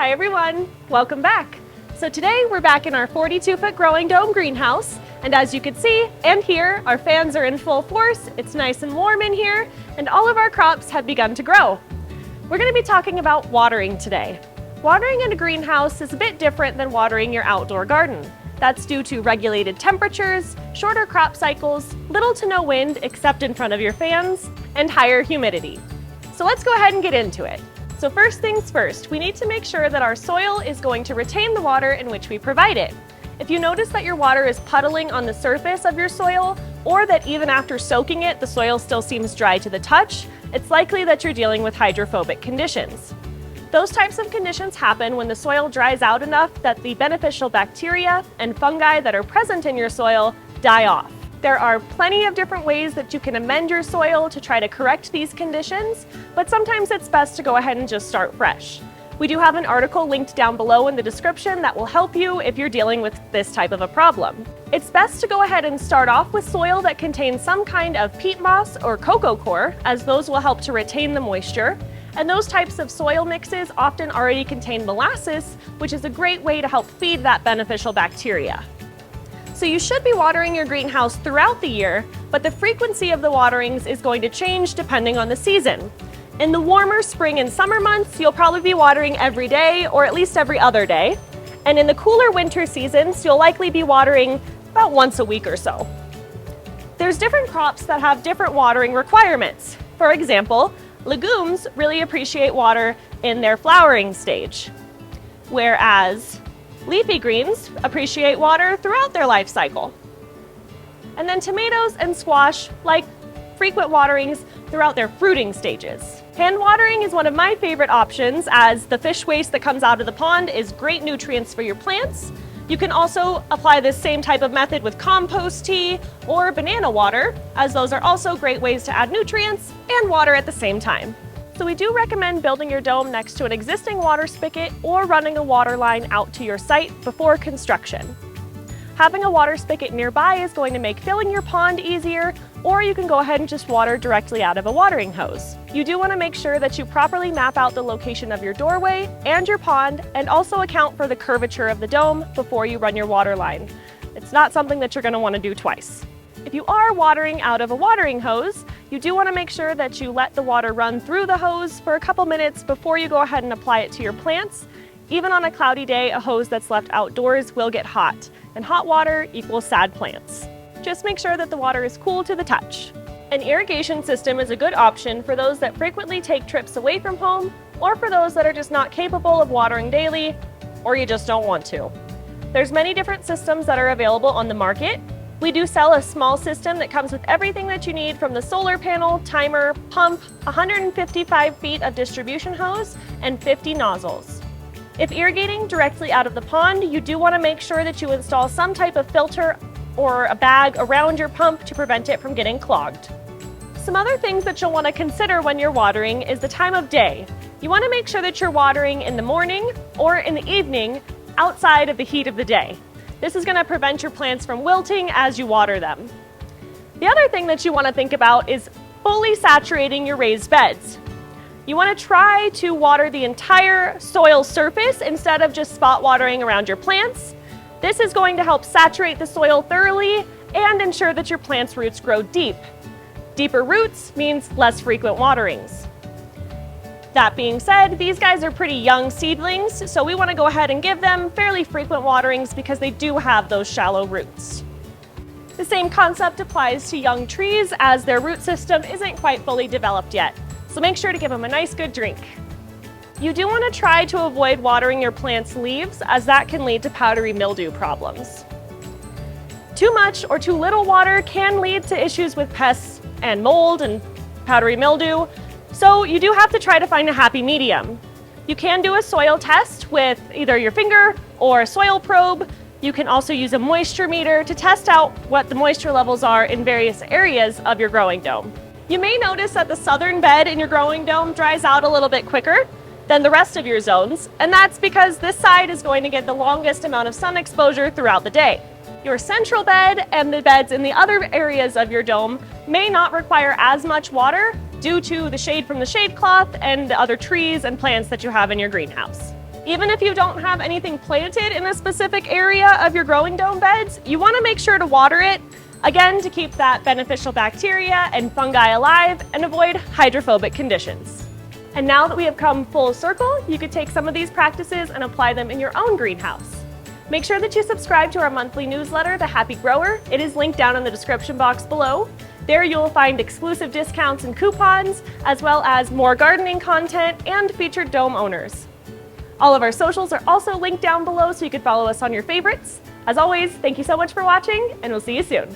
Hi everyone, welcome back. So today we're back in our 42-foot growing dome greenhouse, and as you can see and hear, our fans are in full force, it's nice and warm in here, and all of our crops have begun to grow. We're going to be talking about watering today. Watering in a greenhouse is a bit different than watering your outdoor garden. That's due to regulated temperatures, shorter crop cycles, little to no wind except in front of your fans, and higher humidity. So let's go ahead and get into it. So first things first, we need to make sure that our soil is going to retain the water in which we provide it. If you notice that your water is puddling on the surface of your soil, or that even after soaking it, the soil still seems dry to the touch, it's likely that you're dealing with hydrophobic conditions. Those types of conditions happen when the soil dries out enough that the beneficial bacteria and fungi that are present in your soil die off. There are plenty of different ways that you can amend your soil to try to correct these conditions, but sometimes it's best to go ahead and just start fresh. We do have an article linked down below in the description that will help you if you're dealing with this type of a problem. It's best to go ahead and start off with soil that contains some kind of peat moss or cocoa coir, as those will help to retain the moisture. And those types of soil mixes often already contain molasses, which is a great way to help feed that beneficial bacteria. So you should be watering your greenhouse throughout the year, but the frequency of the waterings is going to change depending on the season. In the warmer spring and summer months, you'll probably be watering every day or at least every other day. And in the cooler winter seasons, you'll likely be watering about once a week or so. There's different crops that have different watering requirements. For example, legumes really appreciate water in their flowering stage, whereas leafy greens appreciate water throughout their life cycle. And then tomatoes and squash like frequent waterings throughout their fruiting stages. Hand watering is one of my favorite options, as the fish waste that comes out of the pond is great nutrients for your plants. You can also apply this same type of method with compost tea or banana water, as those are also great ways to add nutrients and water at the same time. So we do recommend building your dome next to an existing water spigot or running a water line out to your site before construction. Having a water spigot nearby is going to make filling your pond easier, or you can go ahead and just water directly out of a watering hose. You do want to make sure that you properly map out the location of your doorway and your pond, and also account for the curvature of the dome before you run your water line. It's not something that you're going to want to do twice. If you are watering out of a watering hose, you do want to make sure that you let the water run through the hose for a couple minutes before you go ahead and apply it to your plants. Even on a cloudy day, a hose that's left outdoors will get hot, and hot water equals sad plants. Just make sure that the water is cool to the touch. An irrigation system is a good option for those that frequently take trips away from home, or for those that are just not capable of watering daily, or you just don't want to. There's many different systems that are available on the market. We do sell a small system that comes with everything that you need, from the solar panel, timer, pump, 155 feet of distribution hose, and 50 nozzles. If irrigating directly out of the pond, you do want to make sure that you install some type of filter or a bag around your pump to prevent it from getting clogged. Some other things that you'll want to consider when you're watering is the time of day. You want to make sure that you're watering in the morning or in the evening outside of the heat of the day. This is going to prevent your plants from wilting as you water them. The other thing that you want to think about is fully saturating your raised beds. You want to try to water the entire soil surface instead of just spot watering around your plants. This is going to help saturate the soil thoroughly and ensure that your plant's roots grow deep. Deeper roots means less frequent waterings. That being said, these guys are pretty young seedlings, so we want to go ahead and give them fairly frequent waterings because they do have those shallow roots. The same concept applies to young trees, as their root system isn't quite fully developed yet, so make sure to give them a nice good drink. You do want to try to avoid watering your plant's leaves, as that can lead to powdery mildew problems. Too much or too little water can lead to issues with pests and mold and powdery mildew, so you do have to try to find a happy medium. You can do a soil test with either your finger or a soil probe. You can also use a moisture meter to test out what the moisture levels are in various areas of your growing dome. You may notice that the southern bed in your growing dome dries out a little bit quicker than the rest of your zones, and that's because this side is going to get the longest amount of sun exposure throughout the day. Your central bed and the beds in the other areas of your dome may not require as much water due to the shade from the shade cloth and the other trees and plants that you have in your greenhouse. Even if you don't have anything planted in a specific area of your growing dome beds, you want to make sure to water it, again, to keep that beneficial bacteria and fungi alive and avoid hydrophobic conditions. And now that we have come full circle, you could take some of these practices and apply them in your own greenhouse. Make sure that you subscribe to our monthly newsletter, The Happy Grower. It is linked down in the description box below. There you'll find exclusive discounts and coupons, as well as more gardening content and featured dome owners. All of our socials are also linked down below so you can follow us on your favorites. As always, thank you so much for watching, and we'll see you soon.